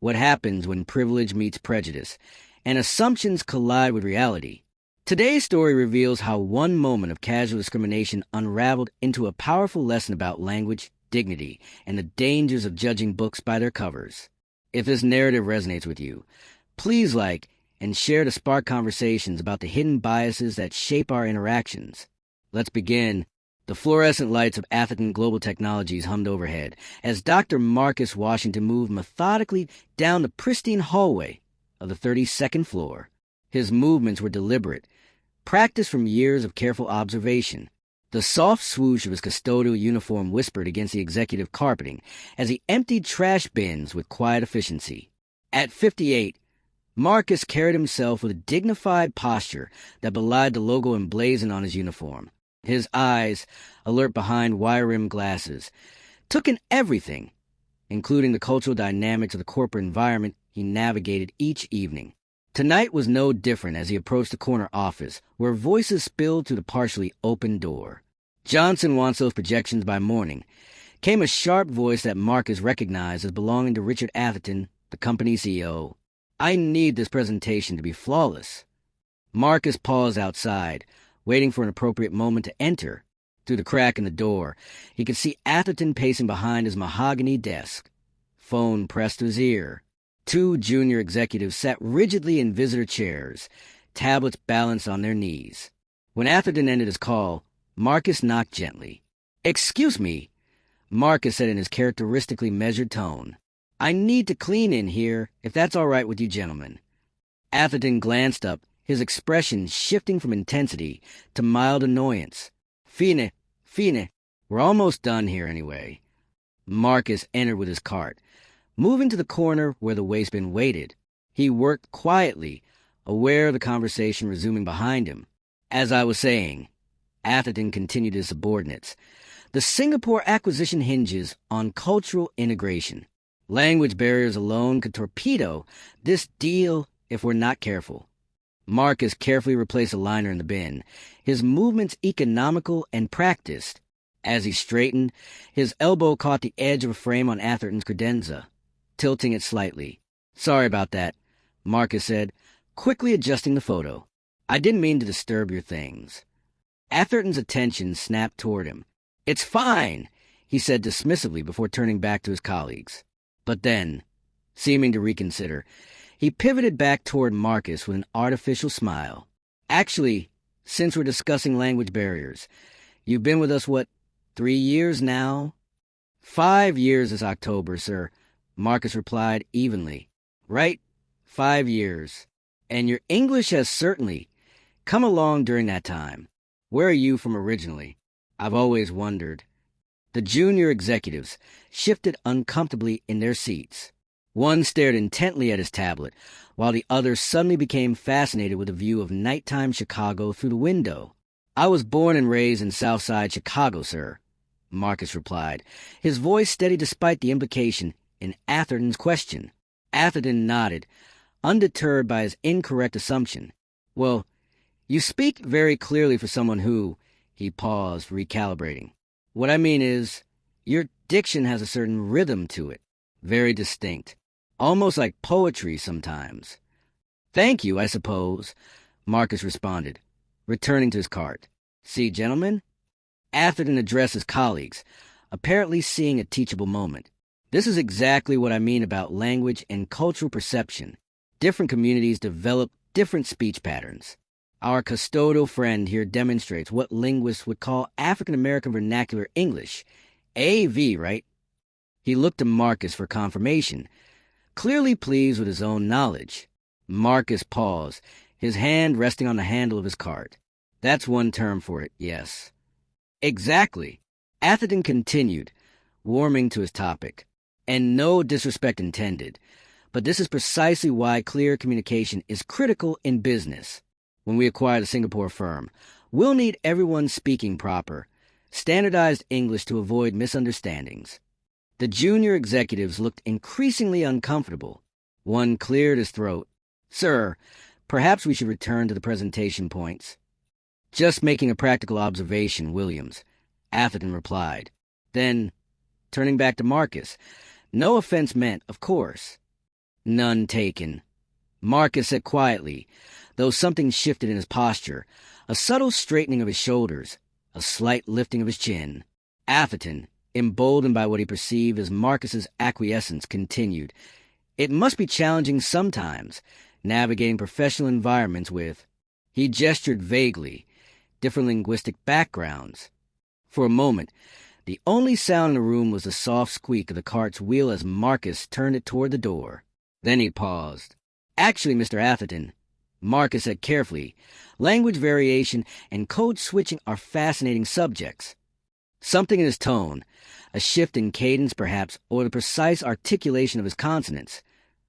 what happens when privilege meets prejudice, and assumptions collide with reality. Today's story reveals how one moment of casual discrimination unraveled into a powerful lesson about language, dignity, and the dangers of judging books by their covers. If this narrative resonates with you, please like and share to spark conversations about the hidden biases that shape our interactions. Let's begin. The fluorescent lights of Atherton Global Technologies hummed overhead as Dr. Marcus Washington moved methodically down the pristine hallway of the 32nd floor. His movements were deliberate, practiced from years of careful observation. The soft swoosh of his custodial uniform whispered against the executive carpeting as he emptied trash bins with quiet efficiency. At 58, Marcus carried himself with a dignified posture that belied the logo emblazoned on his uniform. His eyes, alert behind wire-rimmed glasses, took in everything, including the cultural dynamics of the corporate environment he navigated each evening. Tonight was no different as he approached the corner office, where voices spilled through the partially open door. "Johnson wants those projections by morning," came a sharp voice that Marcus recognized as belonging to Richard Atherton, the company's CEO. "I need this presentation to be flawless." Marcus paused outside, waiting for an appropriate moment to enter. Through the crack in the door, he could see Atherton pacing behind his mahogany desk. Phone pressed to his ear. Two junior executives sat rigidly in visitor chairs, tablets balanced on their knees. When Atherton ended his call, Marcus knocked gently. "Excuse me," Marcus said in his characteristically measured tone. "I need to clean in here, if that's all right with you gentlemen." Atherton glanced up, his expression shifting from intensity to mild annoyance. Fine, we're almost done here anyway." Marcus entered with his cart, moving to the corner where the wastebin waited. He worked quietly, aware of the conversation resuming behind him. "As I was saying," Atherton continued to his subordinates, "the Singapore acquisition hinges on cultural integration. Language barriers alone could torpedo this deal if we're not careful." Marcus carefully replaced a liner in the bin, his movements economical and practiced. As he straightened, his elbow caught the edge of a frame on Atherton's credenza, tilting it slightly. "Sorry about that," Marcus said, quickly adjusting the photo. "I didn't mean to disturb your things." Atherton's attention snapped toward him. "It's fine," he said dismissively before turning back to his colleagues. But then, seeming to reconsider, he pivoted back toward Marcus with an artificial smile. "Actually, since we're discussing language barriers, you've been with us, 3 years now?" 5 years this October, sir," Marcus replied evenly. "Right, 5 years. And your English has certainly come along during that time. Where are you from originally? I've always wondered." The junior executives shifted uncomfortably in their seats. One stared intently at his tablet, while the other suddenly became fascinated with the view of nighttime Chicago through the window. "I was born and raised in Southside Chicago, sir," Marcus replied, his voice steady despite the implication in Atherton's question. Atherton nodded, undeterred by his incorrect assumption. "Well, you speak very clearly for someone who—" He paused, recalibrating. "What I mean is, your diction has a certain rhythm to it, very distinct. Almost like poetry sometimes." "Thank you, I suppose," Marcus responded, returning to his cart. "See, gentlemen?" Atherton addressed his colleagues, apparently seeing a teachable moment. "This is exactly what I mean about language and cultural perception. Different communities develop different speech patterns. Our custodial friend here demonstrates what linguists would call African American Vernacular English. AV, right?" He looked to Marcus for confirmation, clearly pleased with his own knowledge. Marcus paused, his hand resting on the handle of his cart. "That's one term for it, yes." "Exactly," Atherton continued, warming to his topic. "And no disrespect intended, but this is precisely why clear communication is critical in business. When we acquire the Singapore firm, we'll need everyone speaking proper, standardized English to avoid misunderstandings." The junior executives looked increasingly uncomfortable. One cleared his throat. "Sir, perhaps we should return to the presentation points." "Just making a practical observation, Williams," Atherton replied. Then, turning back to Marcus, "No offense meant, of course." None taken. Marcus said quietly, though something shifted in his posture, a subtle straightening of his shoulders, a slight lifting of his chin. Atherton, emboldened by what he perceived as Marcus's acquiescence, continued, "It must be challenging sometimes, navigating professional environments with—" He gestured vaguely, "different linguistic backgrounds." For a moment, the only sound in the room was the soft squeak of the cart's wheel as Marcus turned it toward the door. Then he paused. "Actually, Mr. Atherton," Marcus said carefully, "language variation and code switching are fascinating subjects." Something in his tone, a shift in cadence perhaps, or the precise articulation of his consonants,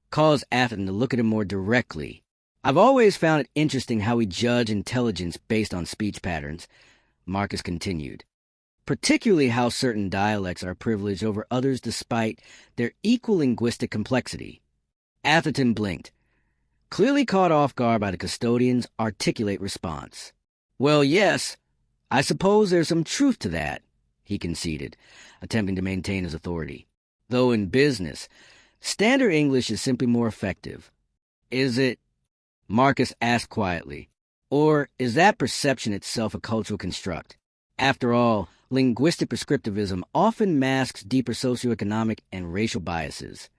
caused Atherton to look at him more directly. "I've always found it interesting how we judge intelligence based on speech patterns," Marcus continued. "Particularly how certain dialects are privileged over others despite their equal linguistic complexity." Atherton blinked, clearly caught off guard by the custodian's articulate response. "Well, yes, I suppose there's some truth to that," he conceded, attempting to maintain his authority. "Though in business, standard English is simply more effective." "Is it?" Marcus asked quietly. "Or is that perception itself a cultural construct? After all, linguistic prescriptivism often masks deeper socioeconomic and racial biases."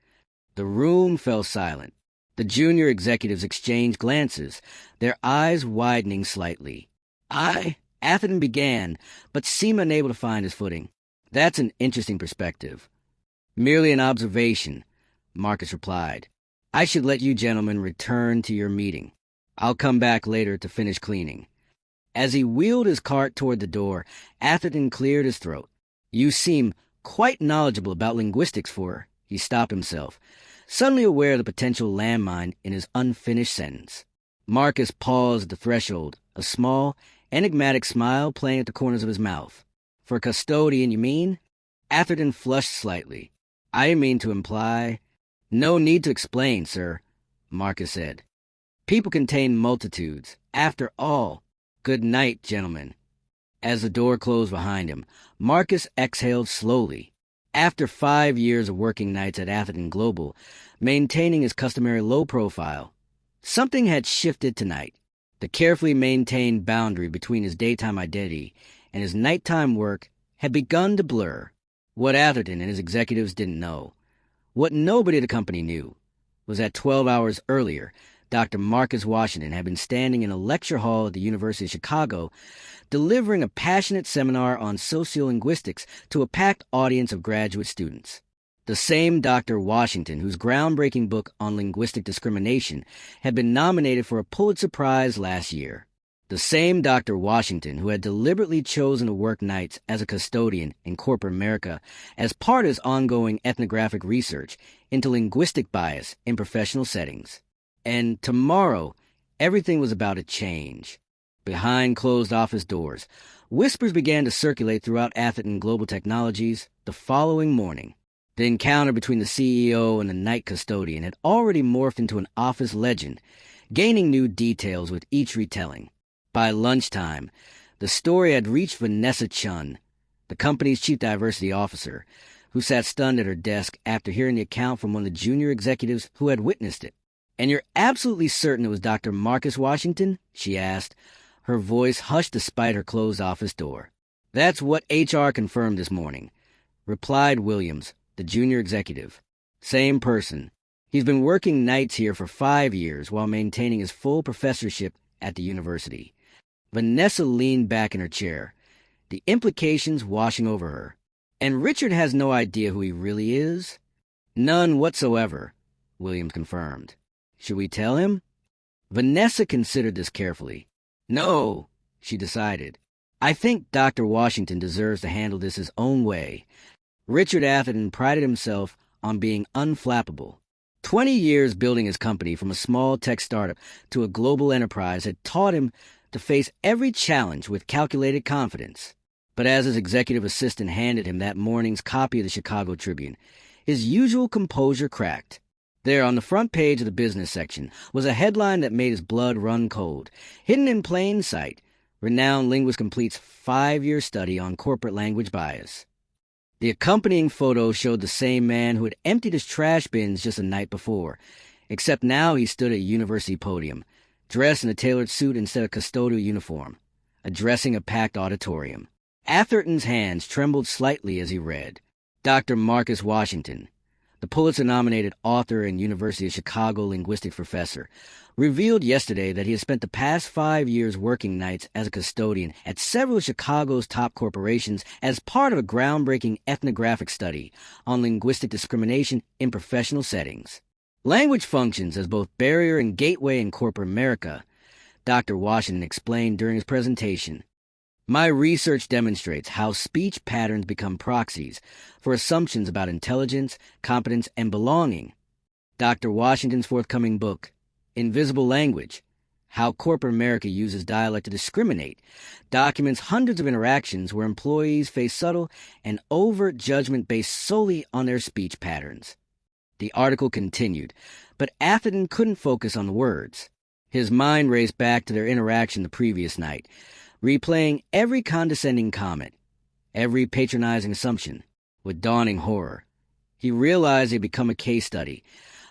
The room fell silent. The junior executives exchanged glances, their eyes widening slightly. Atherton began, but seemed unable to find his footing. "That's an interesting perspective." "Merely an observation," Marcus replied. "I should let you gentlemen return to your meeting. I'll come back later to finish cleaning." As he wheeled his cart toward the door, Atherton cleared his throat. "You seem quite knowledgeable about linguistics for—" He stopped himself, suddenly aware of the potential landmine in his unfinished sentence. Marcus paused at the threshold, a small, enigmatic smile playing at the corners of his mouth. "For custodian, you mean?" Atherton flushed slightly. "I didn't mean to imply—" "No need to explain, sir," Marcus said. "People contain multitudes. After all, good night, gentlemen." As the door closed behind him, Marcus exhaled slowly. After 5 years of working nights at Atherton Global, maintaining his customary low profile, something had shifted tonight. The carefully maintained boundary between his daytime identity and his nighttime work had begun to blur. What Atherton and his executives didn't know, what nobody at the company knew, was that 12 hours earlier, Dr. Marcus Washington had been standing in a lecture hall at the University of Chicago, delivering a passionate seminar on sociolinguistics to a packed audience of graduate students. The same Dr. Washington whose groundbreaking book on linguistic discrimination had been nominated for a Pulitzer Prize last year. The same Dr. Washington who had deliberately chosen to work nights as a custodian in corporate America as part of his ongoing ethnographic research into linguistic bias in professional settings. And tomorrow, everything was about to change. Behind closed office doors, whispers began to circulate throughout Atherton Global Technologies the following morning. The encounter between the CEO and the night custodian had already morphed into an office legend, gaining new details with each retelling. By lunchtime, the story had reached Vanessa Chun, the company's chief diversity officer, who sat stunned at her desk after hearing the account from one of the junior executives who had witnessed it. "And you're absolutely certain it was Dr. Marcus Washington?" she asked, her voice hushed despite her closed office door. "That's what HR confirmed this morning," replied Williams, the junior executive. "Same person. He's been working nights here for 5 years while maintaining his full professorship at the university." Vanessa leaned back in her chair, the implications washing over her. "And Richard has no idea who he really is?" "None whatsoever," Williams confirmed. "Should we tell him?" Vanessa considered this carefully. "No," she decided. "I think Dr. Washington deserves to handle this his own way." Richard Atherton prided himself on being unflappable. 20 years building his company from a small tech startup to a global enterprise had taught him to face every challenge with calculated confidence. But as his executive assistant handed him that morning's copy of the Chicago Tribune, his usual composure cracked. There, on the front page of the business section, was a headline that made his blood run cold. Hidden in plain sight, renowned linguist completes 5-year study on corporate language bias. The accompanying photo showed the same man who had emptied his trash bins just the night before, except now he stood at a university podium, dressed in a tailored suit instead of custodial uniform, addressing a packed auditorium. Atherton's hands trembled slightly as he read, Dr. Marcus Washington, the Pulitzer-nominated author and University of Chicago linguistics professor, revealed yesterday that he has spent the past 5 years working nights as a custodian at several of Chicago's top corporations as part of a groundbreaking ethnographic study on linguistic discrimination in professional settings. Language functions as both barrier and gateway in corporate America, Dr. Washington explained during his presentation. My research demonstrates how speech patterns become proxies for assumptions about intelligence, competence, and belonging. Dr. Washington's forthcoming book, Invisible Language, How Corporate America Uses Dialect to Discriminate, documents hundreds of interactions where employees face subtle and overt judgment based solely on their speech patterns. The article continued, but Atherton couldn't focus on the words. His mind raced back to their interaction the previous night, replaying every condescending comment, every patronizing assumption, with dawning horror. He realized it had become a case study,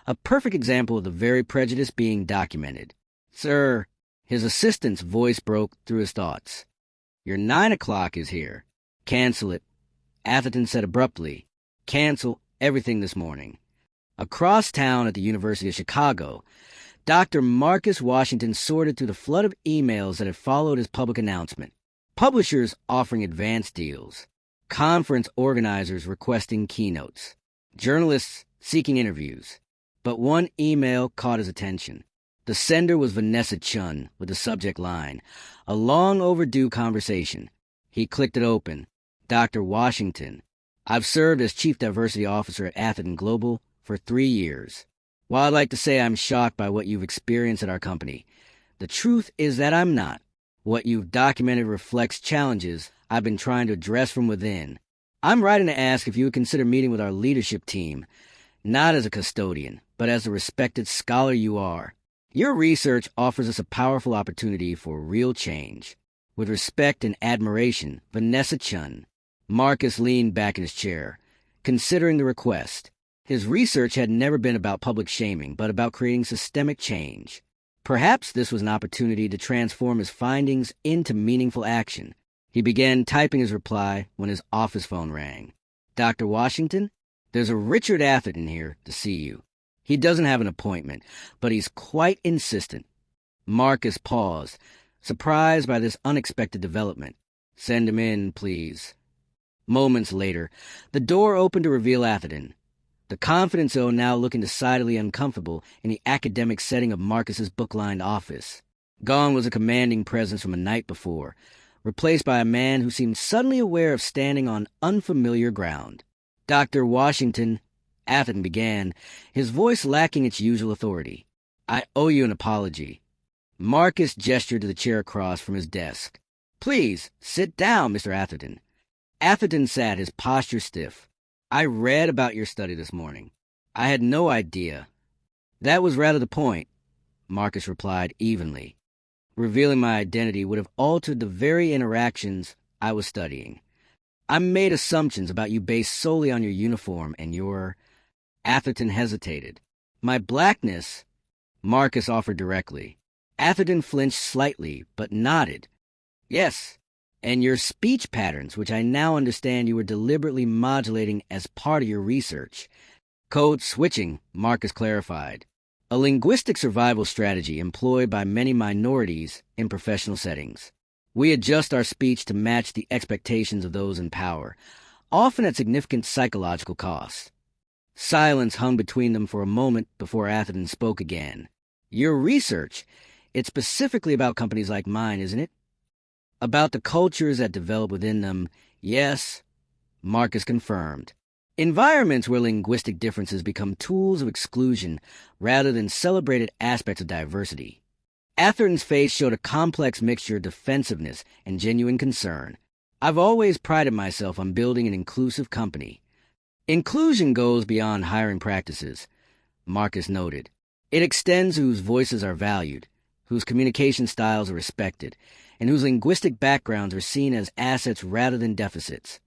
a perfect example of the very prejudice being documented. Sir, his assistant's voice broke through his thoughts. Your 9 o'clock is here. Cancel it. Atherton said abruptly. Cancel everything this morning. Across town at the University of Chicago, Dr. Marcus Washington sorted through the flood of emails that had followed his public announcement. Publishers offering advance deals. Conference organizers requesting keynotes. Journalists seeking interviews. But one email caught his attention. The sender was Vanessa Chun with the subject line, a long overdue conversation. He clicked it open. Dr. Washington, I've served as Chief Diversity Officer at Atherton Global for 3 years. While I'd like to say I'm shocked by what you've experienced at our company, the truth is that I'm not. What you've documented reflects challenges I've been trying to address from within. I'm writing to ask if you would consider meeting with our leadership team, not as a custodian, but as the respected scholar you are. Your research offers us a powerful opportunity for real change. With respect and admiration, Vanessa Chun. Marcus leaned back in his chair, considering the request. His research had never been about public shaming, but about creating systemic change. Perhaps this was an opportunity to transform his findings into meaningful action. He began typing his reply when his office phone rang. Dr. Washington, there's a Richard Atherton here to see you. He doesn't have an appointment, but he's quite insistent. Marcus paused, surprised by this unexpected development. Send him in, please. Moments later, the door opened to reveal Atherton, the confident Zoe now looking decidedly uncomfortable in the academic setting of Marcus's book-lined office. Gone was a commanding presence from a night before, replaced by a man who seemed suddenly aware of standing on unfamiliar ground. Dr. Washington, Atherton began, his voice lacking its usual authority. I owe you an apology. Marcus gestured to the chair across from his desk. Please, sit down, Mr. Atherton. Atherton sat, his posture stiff. I read about your study this morning. I had no idea. That was rather the point, Marcus replied evenly. Revealing my identity would have altered the very interactions I was studying. I made assumptions about you based solely on your uniform and your... Atherton hesitated. My blackness, Marcus offered directly. Atherton flinched slightly, but nodded. Yes, and your speech patterns, which I now understand you were deliberately modulating as part of your research. Code switching, Marcus clarified. A linguistic survival strategy employed by many minorities in professional settings. We adjust our speech to match the expectations of those in power, often at significant psychological cost. Silence hung between them for a moment before Atherton spoke again. Your research, it's specifically about companies like mine, isn't it? About the cultures that develop within them, yes, Marcus confirmed. Environments where linguistic differences become tools of exclusion rather than celebrated aspects of diversity. Atherton's face showed a complex mixture of defensiveness and genuine concern. I've always prided myself on building an inclusive company. Inclusion goes beyond hiring practices, Marcus noted. It extends whose voices are valued, whose communication styles are respected, and whose linguistic backgrounds are seen as assets rather than deficits.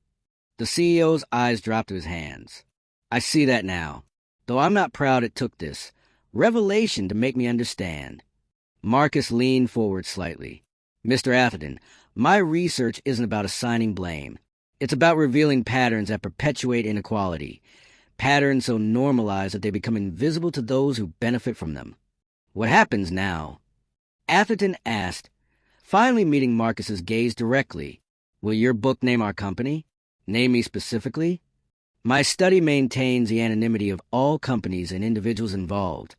The CEO's eyes dropped to his hands. I see that now. Though I'm not proud it took this revelation to make me understand. Marcus leaned forward slightly. Mr. Atherton, my research isn't about assigning blame. It's about revealing patterns that perpetuate inequality. Patterns so normalized that they become invisible to those who benefit from them. What happens now? Atherton asked, finally meeting Marcus's gaze directly. Will your book name our company? Name me specifically? My study maintains the anonymity of all companies and individuals involved.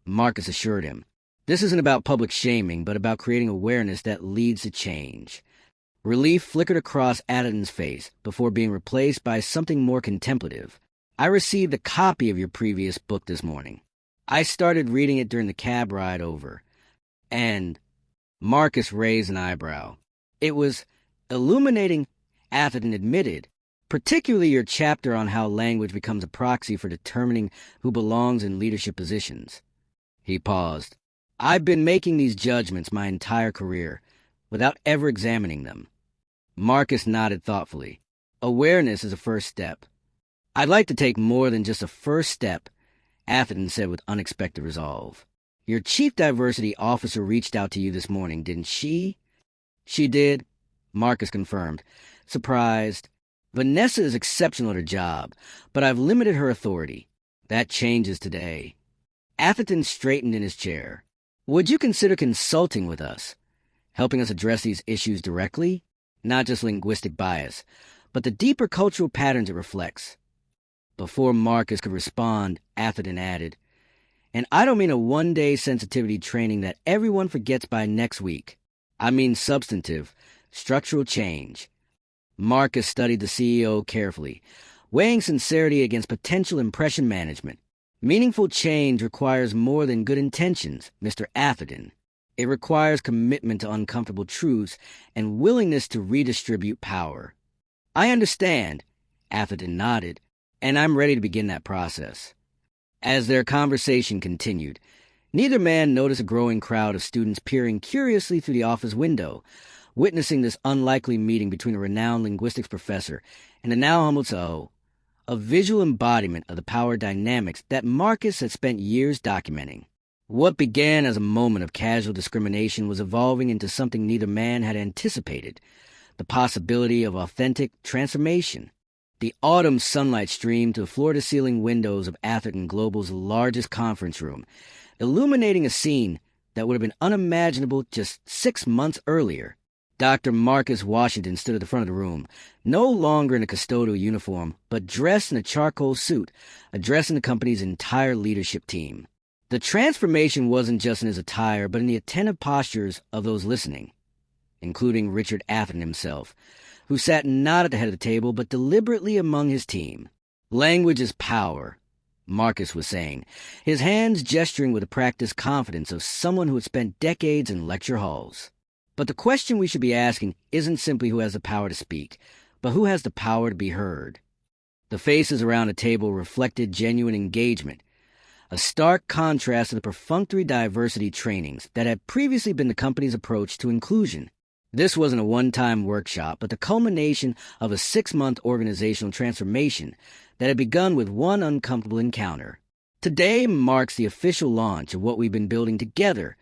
Marcus assured him. This isn't about public shaming, but about creating awareness that leads to change. Relief flickered across Atherton's face before being replaced by something more contemplative. I received a copy of your previous book this morning. I started reading it during the cab ride over. And Marcus raised an eyebrow. It was illuminating, Atherton admitted, particularly your chapter on how language becomes a proxy for determining who belongs in leadership positions. He paused. I've been making these judgments my entire career, without ever examining them. Marcus nodded thoughtfully. Awareness is a first step. I'd like to take more than just a first step, Atherton said with unexpected resolve. Your chief diversity officer reached out to you this morning, didn't she? She did, Marcus confirmed, surprised. Vanessa is exceptional at her job, but I've limited her authority. That changes today. Atherton straightened in his chair. Would you consider consulting with us, helping us address these issues directly? Not just linguistic bias, but the deeper cultural patterns it reflects. Before Marcus could respond, Atherton added, and I don't mean a one-day sensitivity training that everyone forgets by next week. I mean substantive, structural change. Marcus studied the CEO carefully, weighing sincerity against potential impression management. Meaningful change requires more than good intentions, Mr. Atherton. It requires commitment to uncomfortable truths and willingness to redistribute power. I understand, Atherton nodded, and I'm ready to begin that process. As their conversation continued, neither man noticed a growing crowd of students peering curiously through the office window, witnessing this unlikely meeting between a renowned linguistics professor and a now humbled CEO, a visual embodiment of the power dynamics that Marcus had spent years documenting. What began as a moment of casual discrimination was evolving into something neither man had anticipated, the possibility of authentic transformation. The autumn sunlight streamed to the floor-to-ceiling windows of Atherton Global's largest conference room, illuminating a scene that would have been unimaginable just 6 months earlier. Dr. Marcus Washington stood at the front of the room, no longer in a custodial uniform, but dressed in a charcoal suit, addressing the company's entire leadership team. The transformation wasn't just in his attire, but in the attentive postures of those listening, including Richard Atherton himself, who sat not at the head of the table, but deliberately among his team. Language is power, Marcus was saying, his hands gesturing with the practiced confidence of someone who had spent decades in lecture halls. But the question we should be asking isn't simply who has the power to speak, but who has the power to be heard. The faces around the table reflected genuine engagement, a stark contrast to the perfunctory diversity trainings that had previously been the company's approach to inclusion. This wasn't a one-time workshop, but the culmination of a 6-month organizational transformation that had begun with one uncomfortable encounter. Today marks the official launch of what we've been building together,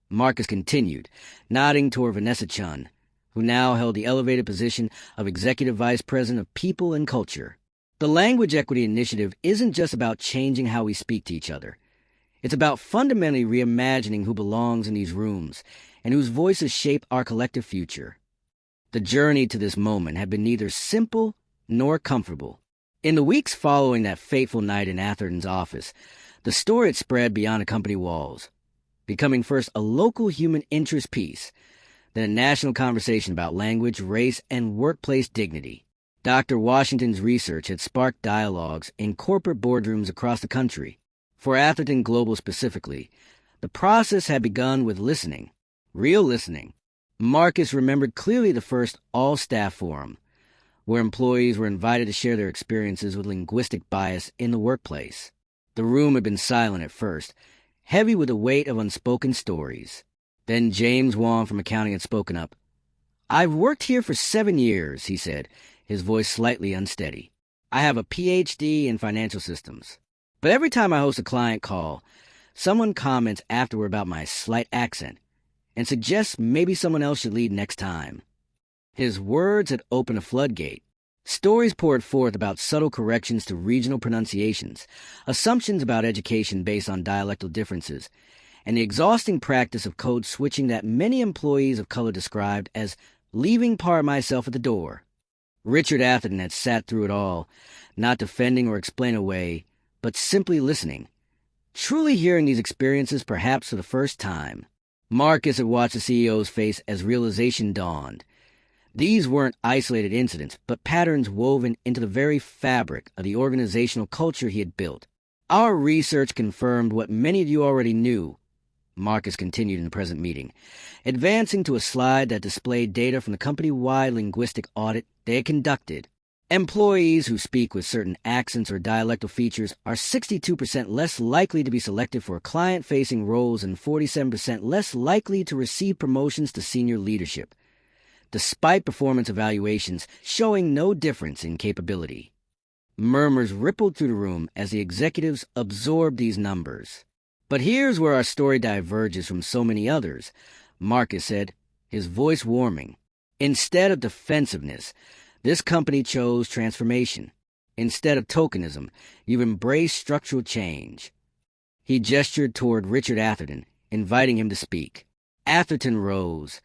Marcus continued, nodding toward Vanessa Chun, who now held the elevated position of Executive Vice President of People and Culture. The Language Equity Initiative isn't just about changing how we speak to each other. It's about fundamentally reimagining who belongs in these rooms and whose voices shape our collective future. The journey to this moment had been neither simple nor comfortable. In the weeks following that fateful night in Atherton's office, the story had spread beyond the company walls, becoming first a local human interest piece, then a national conversation about language, race, and workplace dignity. Dr. Washington's research had sparked dialogues in corporate boardrooms across the country. For Atherton Global specifically, the process had begun with listening, real listening. Marcus remembered clearly the first all-staff forum, where employees were invited to share their experiences with linguistic bias in the workplace. The room had been silent at first, heavy with the weight of unspoken stories. Then James Wong from accounting had spoken up. I've worked here for 7 years, he said, his voice slightly unsteady. "I have a PhD in financial systems. But every time I host a client call, someone comments afterward about my slight accent and suggests maybe someone else should lead next time." His words had opened a floodgate. Stories poured forth about subtle corrections to regional pronunciations, assumptions about education based on dialectal differences, and the exhausting practice of code switching that many employees of color described as leaving part of myself at the door. Richard Atherton had sat through it all, not defending or explaining away, but simply listening, truly hearing these experiences perhaps for the first time. Marcus had watched the CEO's face as realization dawned. These weren't isolated incidents, but patterns woven into the very fabric of the organizational culture he had built. "Our research confirmed what many of you already knew," Marcus continued in the present meeting, advancing to a slide that displayed data from the company-wide linguistic audit they had conducted. "Employees who speak with certain accents or dialectal features are 62% less likely to be selected for client-facing roles and 47% less likely to receive promotions to senior leadership, despite performance evaluations showing no difference in capability." Murmurs rippled through the room as the executives absorbed these numbers. "But here's where our story diverges from so many others," Marcus said, his voice warming. "Instead of defensiveness, this company chose transformation. Instead of tokenism, you've embraced structural change." He gestured toward Richard Atherton, inviting him to speak. Atherton rose,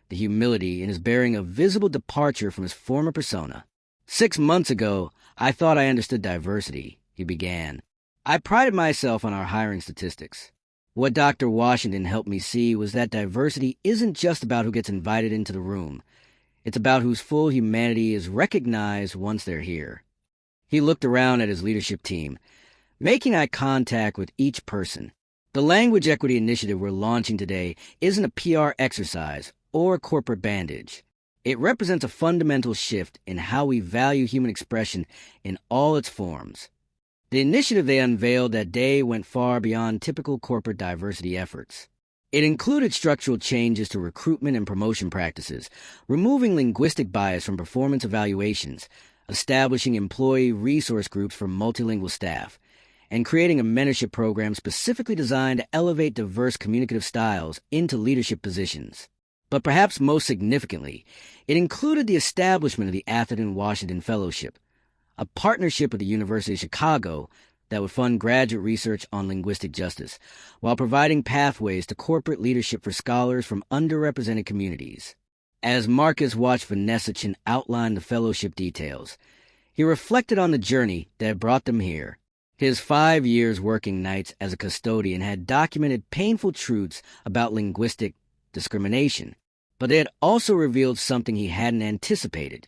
the humility in his bearing a visible departure from his former persona. "6 months ago, I thought I understood diversity," he began. "I prided myself on our hiring statistics. What Dr. Washington helped me see was that diversity isn't just about who gets invited into the room. It's about whose full humanity is recognized once they're here." He looked around at his leadership team, making eye contact with each person. "The language equity initiative we're launching today isn't a PR exercise or a corporate bandage. It represents a fundamental shift in how we value human expression in all its forms." The initiative they unveiled that day went far beyond typical corporate diversity efforts. It included structural changes to recruitment and promotion practices, removing linguistic bias from performance evaluations, establishing employee resource groups for multilingual staff, and creating a mentorship program specifically designed to elevate diverse communicative styles into leadership positions. But perhaps most significantly, it included the establishment of the Atherton Washington Fellowship, a partnership with the University of Chicago that would fund graduate research on linguistic justice, while providing pathways to corporate leadership for scholars from underrepresented communities. As Marcus watched Vanessa Chin outline the fellowship details, he reflected on the journey that had brought them here. His 5 years working nights as a custodian had documented painful truths about linguistic discrimination, but they had also revealed something he hadn't anticipated: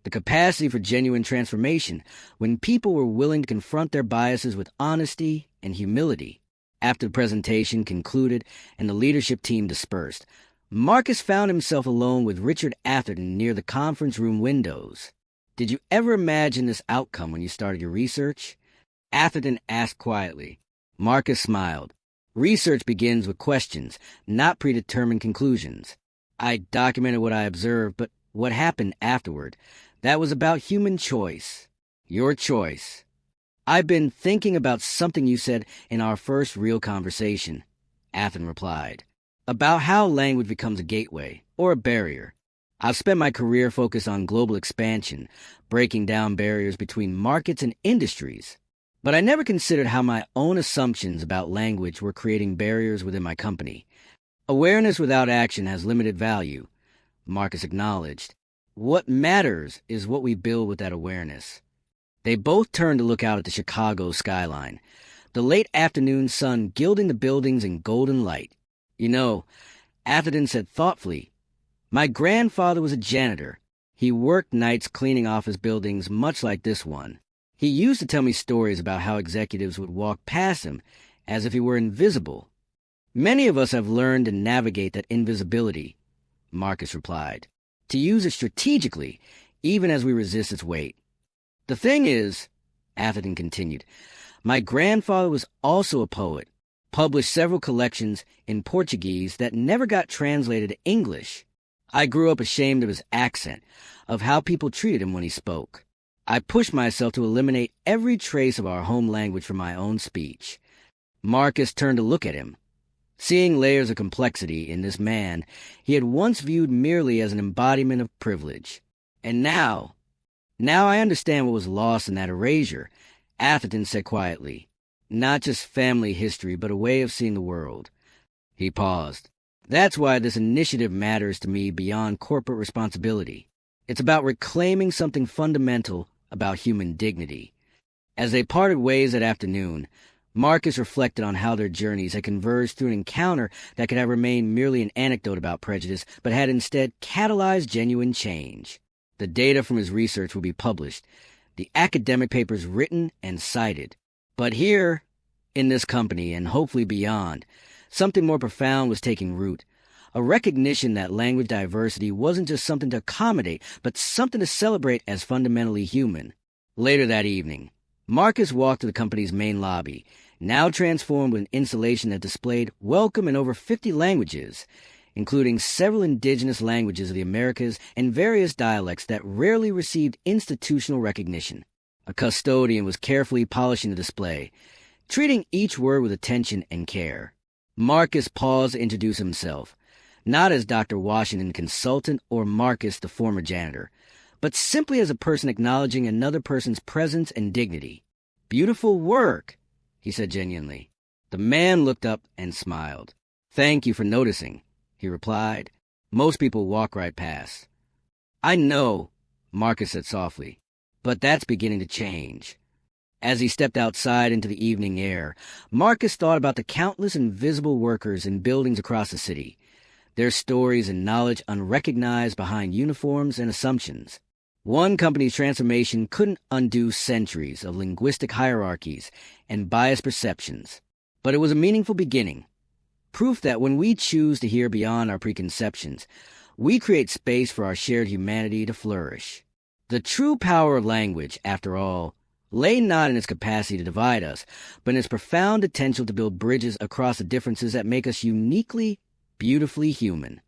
the capacity for genuine transformation when people were willing to confront their biases with honesty and humility. After the presentation concluded and the leadership team dispersed, Marcus found himself alone with Richard Atherton near the conference room windows. "Did you ever imagine this outcome when you started your research?" Atherton asked quietly. Marcus smiled. "Research begins with questions, not predetermined conclusions. I documented what I observed, but what happened afterward, that was about human choice. Your choice." "I've been thinking about something you said in our first real conversation," Atherton replied, "about how language becomes a gateway, or a barrier. I've spent my career focused on global expansion, breaking down barriers between markets and industries. But I never considered how my own assumptions about language were creating barriers within my company. Awareness without action has limited value," Marcus acknowledged. "What matters is what we build with that awareness." They both turned to look out at the Chicago skyline, the late afternoon sun gilding the buildings in golden light. "You know," Atherton said thoughtfully, "my grandfather was a janitor. He worked nights cleaning office buildings much like this one. He used to tell me stories about how executives would walk past him as if he were invisible. Many of us have learned to navigate that invisibility," Marcus replied, "to use it strategically, even as we resist its weight. The thing is," Atherton continued, "my grandfather was also a poet, published several collections in Portuguese that never got translated to English. I grew up ashamed of his accent, of how people treated him when he spoke. I pushed myself to eliminate every trace of our home language from my own speech. Marcus turned to look at him. Seeing layers of complexity in this man he had once viewed merely as an embodiment of privilege. And now I understand what was lost in that erasure, Atherton said quietly. Not just family history, but a way of seeing the world. He paused. That's why this initiative matters to me beyond corporate responsibility. It's about reclaiming something fundamental about human dignity. As they parted ways that afternoon, Marcus reflected on how their journeys had converged through an encounter that could have remained merely an anecdote about prejudice, but had instead catalyzed genuine change. The data from his research would be published, the academic papers written and cited. But here, in this company, and hopefully beyond, something more profound was taking root. A recognition that language diversity wasn't just something to accommodate, but something to celebrate as fundamentally human. Later that evening, Marcus walked to the company's main lobby, now transformed with an installation that displayed welcome in over 50 languages, including several indigenous languages of the Americas and various dialects that rarely received institutional recognition. A custodian was carefully polishing the display, treating each word with attention and care. Marcus paused to introduce himself, not as Dr. Washington, consultant, or Marcus, the former janitor, but simply as a person acknowledging another person's presence and dignity. "Beautiful work," he said genuinely. The man looked up and smiled. "Thank you for noticing," he replied. "Most people walk right past." "I know," Marcus said softly, "but that's beginning to change." As he stepped outside into the evening air, Marcus thought about the countless invisible workers in buildings across the city, their stories and knowledge unrecognized behind uniforms and assumptions. One company's transformation couldn't undo centuries of linguistic hierarchies and biased perceptions, but it was a meaningful beginning. Proof that when we choose to hear beyond our preconceptions, we create space for our shared humanity to flourish. The true power of language, after all, lay not in its capacity to divide us, but in its profound potential to build bridges across the differences that make us uniquely, beautifully human.